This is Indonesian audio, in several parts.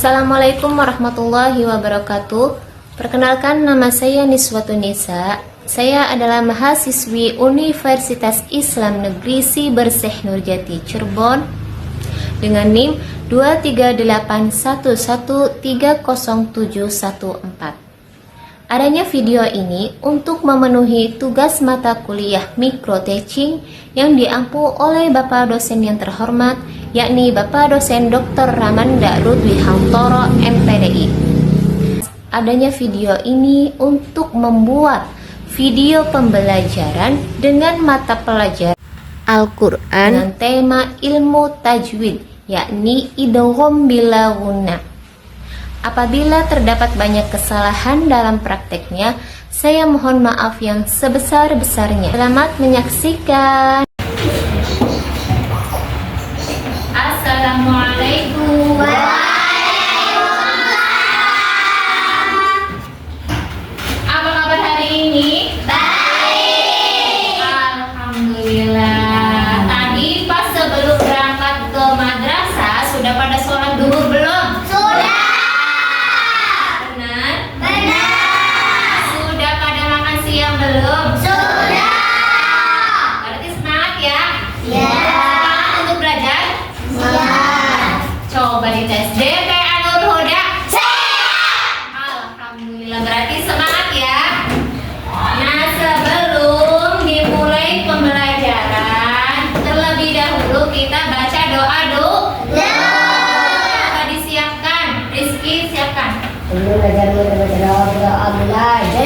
Assalamualaikum warahmatullahi wabarakatuh. Perkenalkan, nama saya Niswatun Nisa. Saya adalah mahasiswi Universitas Islam Negeri Siber Syekh Nurjati Cirebon dengan NIM 23811300714. Adanya video ini untuk memenuhi tugas mata kuliah Micro Teaching yang diampu oleh Bapak dosen yang terhormat, yakni Bapak dosen Dr. Ramanda Rudwi Hantoro, MPDI. Adanya video ini untuk membuat video pembelajaran dengan mata pelajaran Al-Quran dengan tema ilmu tajwid, yakni idgham bila ghunna. Apabila terdapat banyak kesalahan dalam prakteknya, saya mohon maaf yang sebesar-besarnya. Selamat menyaksikan. Assalamualaikum. Apa kabar hari ini? Baik. Alhamdulillah. Tadi pas sebelum berangkat ke madrasah sudah pada sholat duhur belum? Belum? Sudah. Berarti semangat ya? Ya. Semangat untuk belajar? Ya. Coba dites DP Anur Huda. Siap. Alhamdulillah, berarti semangat ya. Nah, sebelum dimulai pembelajaran, terlebih dahulu kita baca doa dulu. Coba disiapkan. Rizky siapkan. Dulu belajar doa belajar.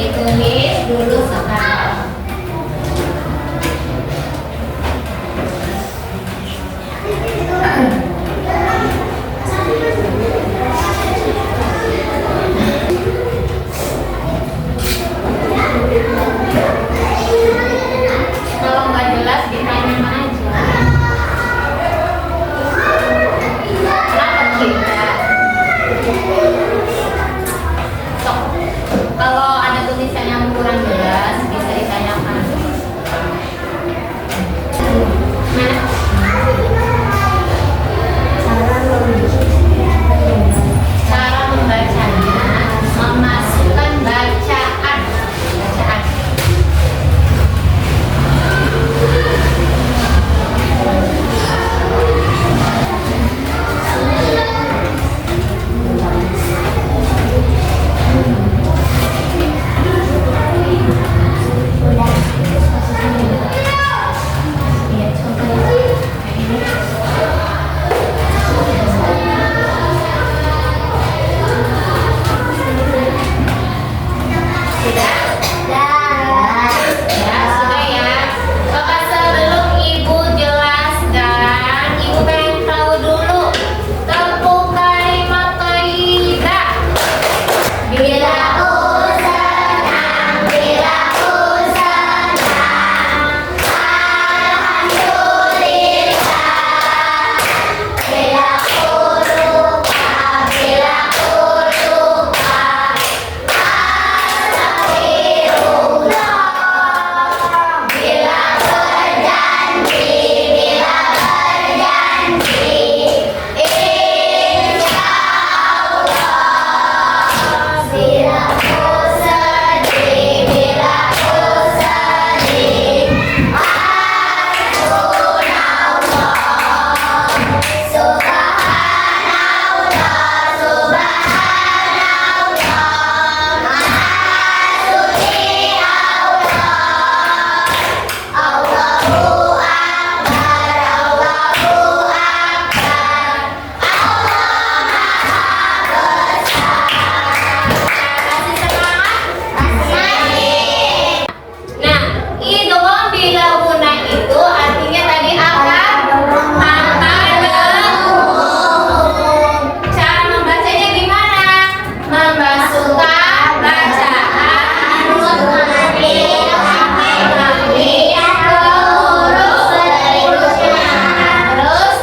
Ditulis dulu sekarang. Kalau nggak jelas ditanyakan aja. Kenapa kita? Sok. Kalau ada tulisan yang kurang jelas bisa ditanyakan. Cara membacanya, memasukkan bacaan. Iya, contohnya kayak ini. Sudah? Ya, sudah ya. Maka sebelum Ibu jelaskan, Ibu pengen tahu dulu tepuk kalimat kaidah. Bila ku senang, bila ku senang, alhamdulillah. Bila ku lupa, bila ku lupa, astagfirullah. Bila berjanji, bila berjanji, insya Allah. Bila ku sedih, bila ku sedih, hasbunallah. Subhanallah, subhanallah. Hasbi Allah. Allahu Akbar, Allahu Akbar. Allah Maha Besar. Kasih semangat. Kasih. Nah, idgham bila guna itu artinya tadi apa? Cara membacanya gimana? Memasukkan bacaan terus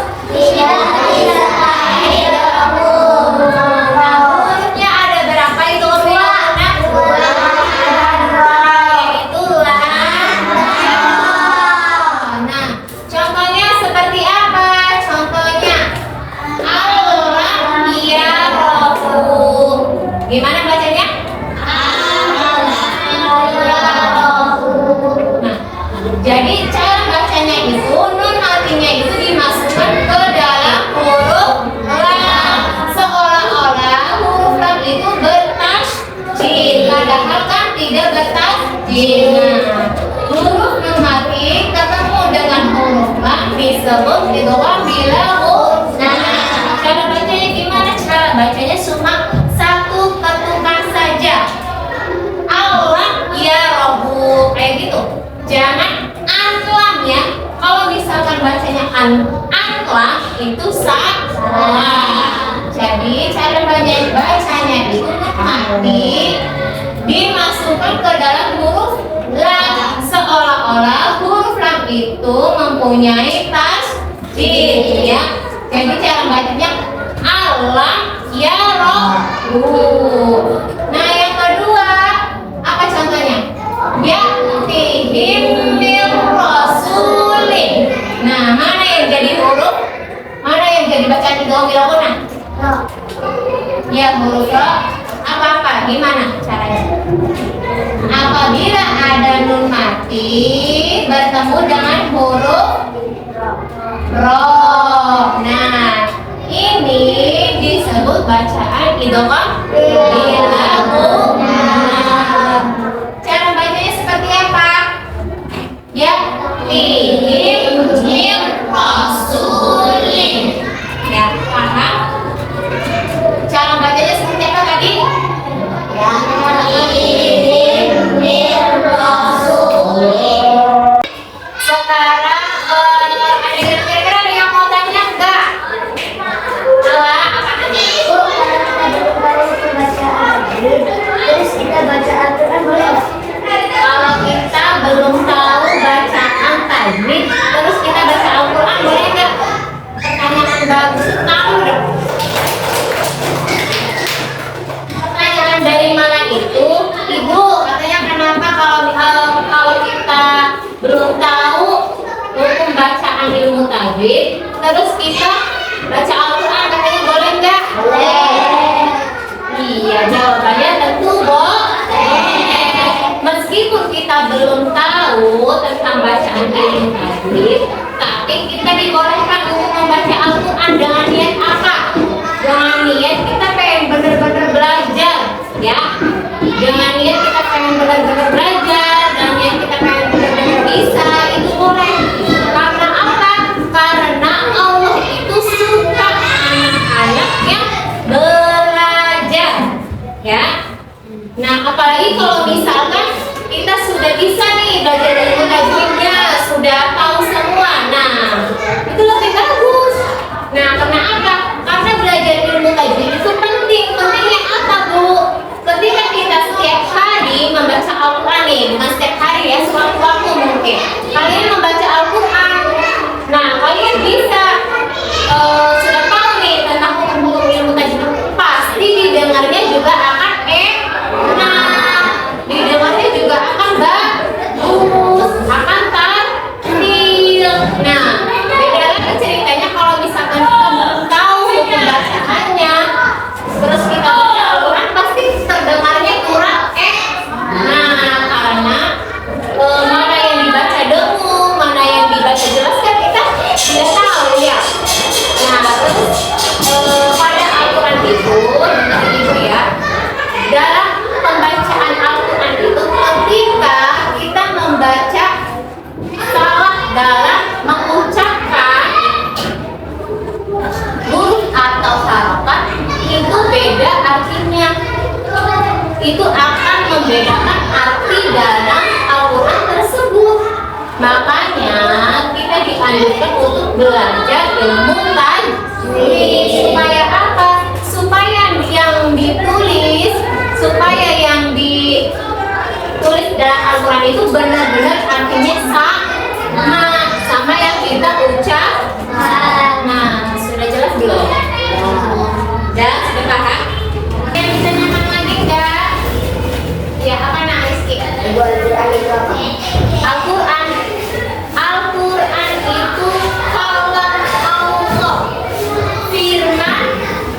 hurufnya ada berapa itu yaitu lam. Nah, contohnya seperti apa? Contohnya Allah ya Rabbu. Gimana bacanya? Nah, jadi cara bacanya itu nun artinya itu dimasukkan ke dalam huruf lam, seolah-olah huruf lam itu bertasydid, padahal kan tidak bertasydid. Nah, huruf nun mati ketemu dengan huruf lam disebut idgham bila guna. Cara bacanya gimana? Cara bacanya cuma satu ketukan saja. Allah ya Rabbu, kayak gitu. Jangan antlam ya. Kalau misalkan bacanya antlam itu salah. Jadi cara bacanya itu mati dimasukkan ke dalam huruf lam, seolah-olah huruf lam itu mempunyai tasydid ya. Jadi cara bacanya Allah ya Rabbu. Nah, yang kedua apa contohnya? Ya'tihim bil rasulin. Nah, mana yang jadi huruf? Mana yang jadi bacaan idgham bila guna? Ya, huruf ro. Apa-apa? Gimana caranya? Apabila ada nun mati bertemu dengan huruf ro. Nah, ini disebut bacaan idgham bila guna. Cara bacanya seperti apa? Ya, ihim rasulin. Ya, paham? Cara bacanya seperti apa tadi? Ya, ihim Terus kita baca Al-Quran, katanya boleh nggak? Boleh. Iya, jawabannya tentu boleh. Meskipun kita belum tahu tentang bacaan ilmu tajwid, tapi kita dibolehkan untuk membaca Al-Quran dengan niat apa? Dengan niat kita pengen bener-bener belajar, ya. Dengan niat kita pengen bener-bener belajar, dan niat kita pengen bener-bener bisa, itu boleh. Karena apa? Karena Allah itu suka anak-anak yang belajar, ya. Nah, apalagi kalau misalkan kita sudah bisa nih belajar ilmu tajwidnya, sudah tahu semua. Nah, itu lebih bagus. Nah, karena apa? Karena belajar ilmu tajwid itu penting. Pentingnya apa, Bu? Ketika kita setiap hari membaca Al-Quran nih, bukan setiap hari ya, sewaktu-waktu mungkin. Kalian membaca Al-Quran. Nah, kalian bisa sudah tahu nih tentang hukum-hukum ilmu tajwid. Pasti didengarnya juga akan didengarnya juga akan bagus, akan tartil. Nah, beda lagi ceritanya kalau misalkan kita belum tahu hukum bacaannya, terus kita baca Al-Quran, pasti terdengarnya kurang Nah, karena mana yang dibaca dengung, mana yang dibaca jelas kan kita tidak tahu ya. Nah, terus pada Al-Quran itu, Ibu ya, dalam pembacaan Al-Quran itu ketika kita membaca salah dalam mengucapkan huruf atau harokat, itu beda artinya. Itu akan membedakan arti dalam Al-Quran tersebut. Makanya kita dianjurkan untuk belajar ilmu tajwid. Supaya apa? Supaya yang ditulis, supaya yang ditulis dalam Al-Quran itu benar-benar artinya sama yang kita ucapkan. Nah, sudah jelas belum? Ya, sudah paham? Yang bisa nyaman lagi enggak? Ya, apa nak Rizky? Al-Quran itu apa? Al-Quran itu kalam Allah, firman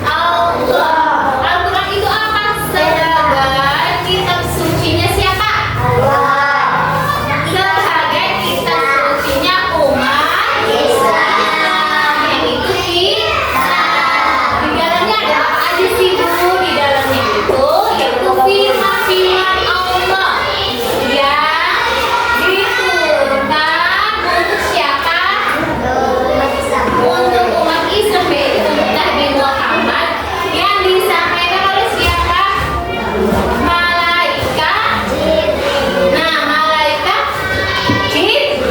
Allah. Al-Quran itu apa? Sebagai kitab sucinya siapa? Allah. Sebagai kitab sucinya umat Islam. Yang itu di dalamnya ada apa aja sih, Bu? Di dalamnya itu yaitu firman Allah yang diturunkan untuk siapa? Untuk umat Islam, yaitu Nabi Muhammad, yang disampaikan oleh siapa? Malaikat. Nah, malaikat Jibril,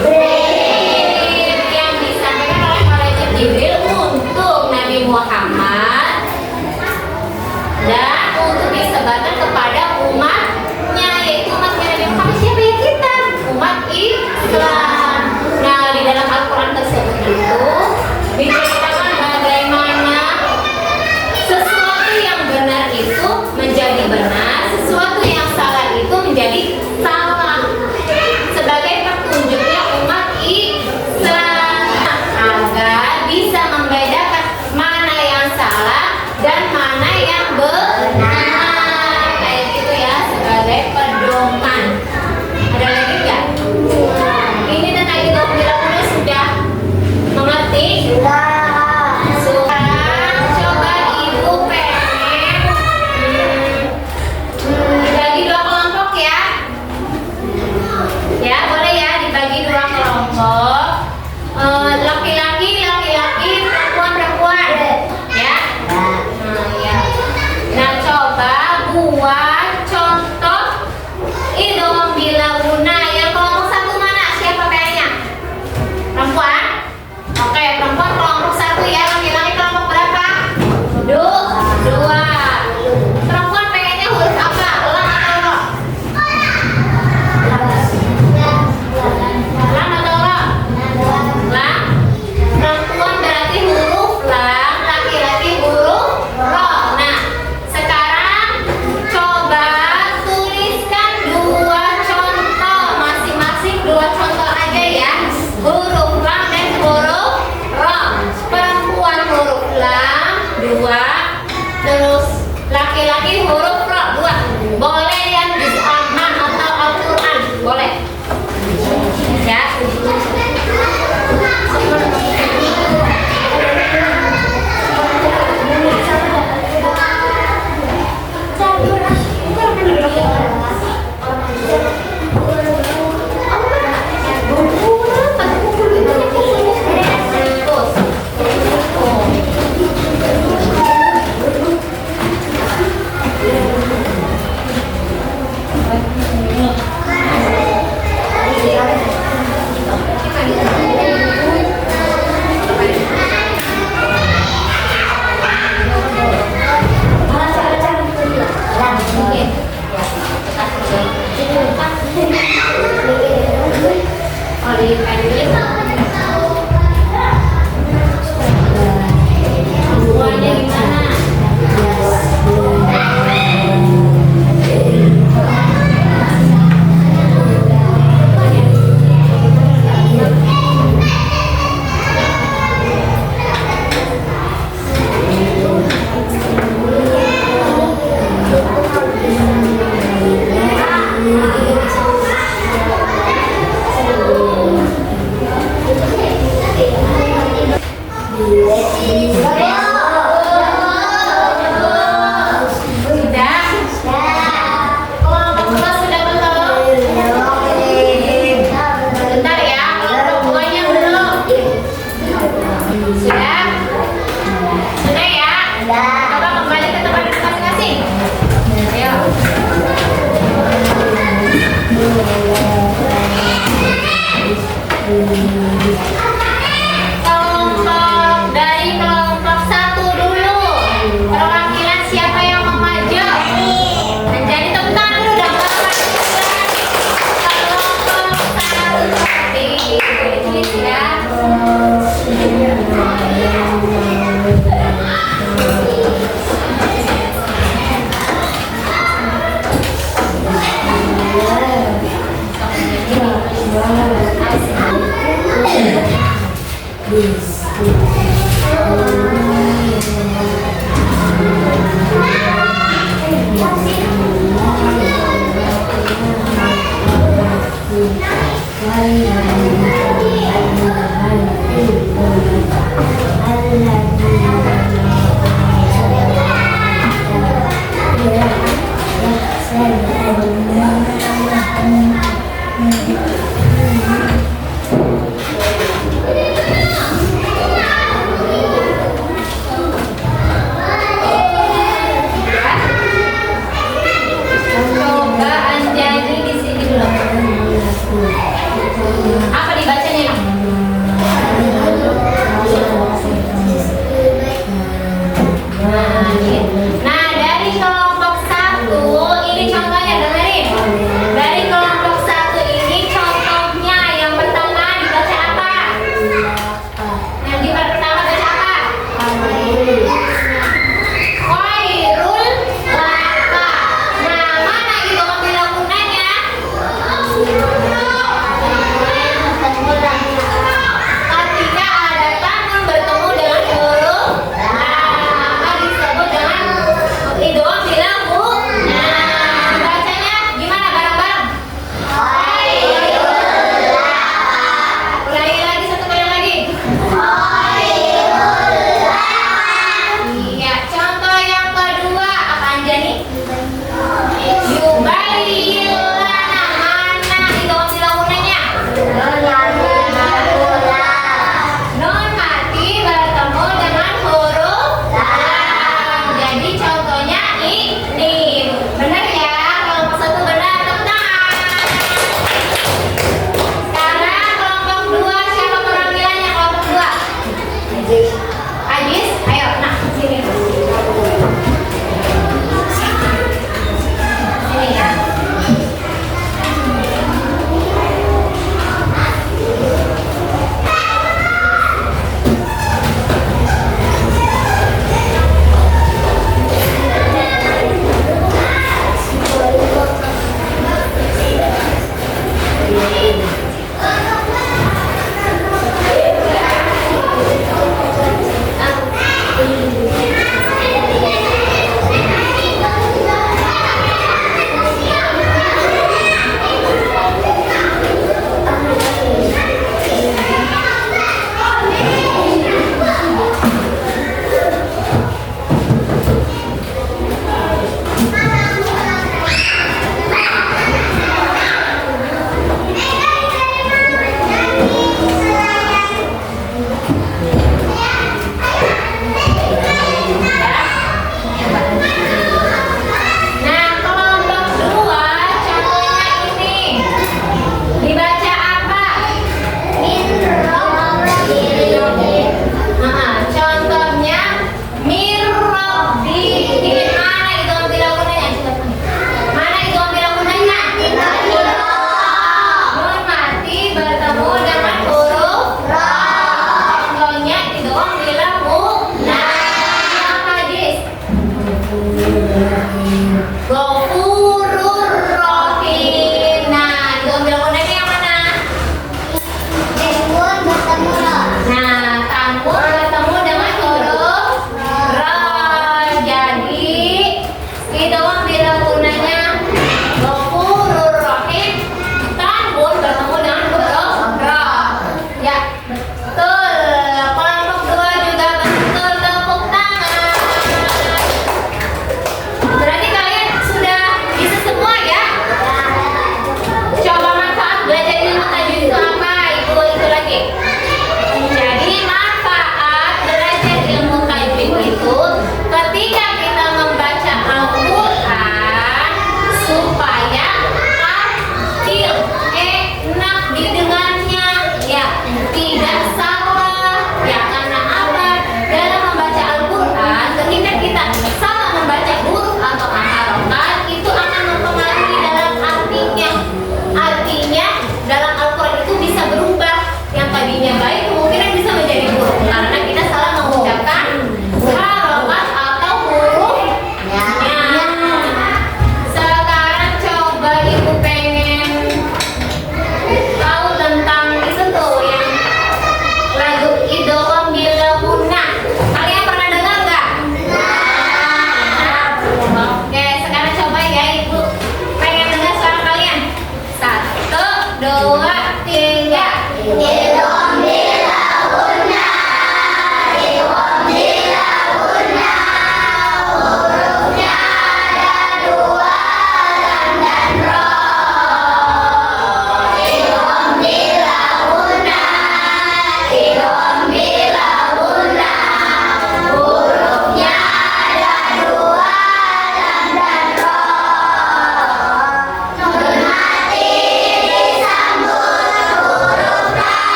yang disampaikan oleh malaikat Jibril untuk Nabi Muhammad dan untuk disebarkan kepada umatnya, yaitu umatnya Nabi Muhammad. Siapa ya kita? Umat Islam. Nah, di dalam Al-Quran tersebut itu diceritakan bagaimana sesuatu yang benar itu menjadi benar, sesuatu yang salah itu menjadi salah, sebagai petunjuknya umat Islam, agar bisa membedakan mana yang salah dan mana yang benar, kayak gitu ya, sebagai pedoman. Ada lagi nggak? Ini tentang itu bila sudah mengerti? Sekarang coba Ibu pengen dibagi dua kelompok ya. Ya, boleh ya dibagi dua kelompok. Laki-laki, perempuan. Ya. Ya. Nah, coba buat contoh itu bila guna. Yang kelompok satu mana? Siapa pengennya? Perempuan? Oke, perempuan kelompok satu ya. Laki-laki kelompok berapa? Dua. Perempuan pengennya huruf apa? Lam atau ro? Lam atau ro? Lam. Perempuan berarti huruf lam, laki-laki huruf ro. Nah, sekarang coba tuliskan dua contoh, masing-masing dua contoh aja ya. Huruf lam dan huruf ro. Terus laki-laki huruf ra 2. Boleh yang Al-Quran atau Al-Quran, boleh. Ya.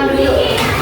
dulu.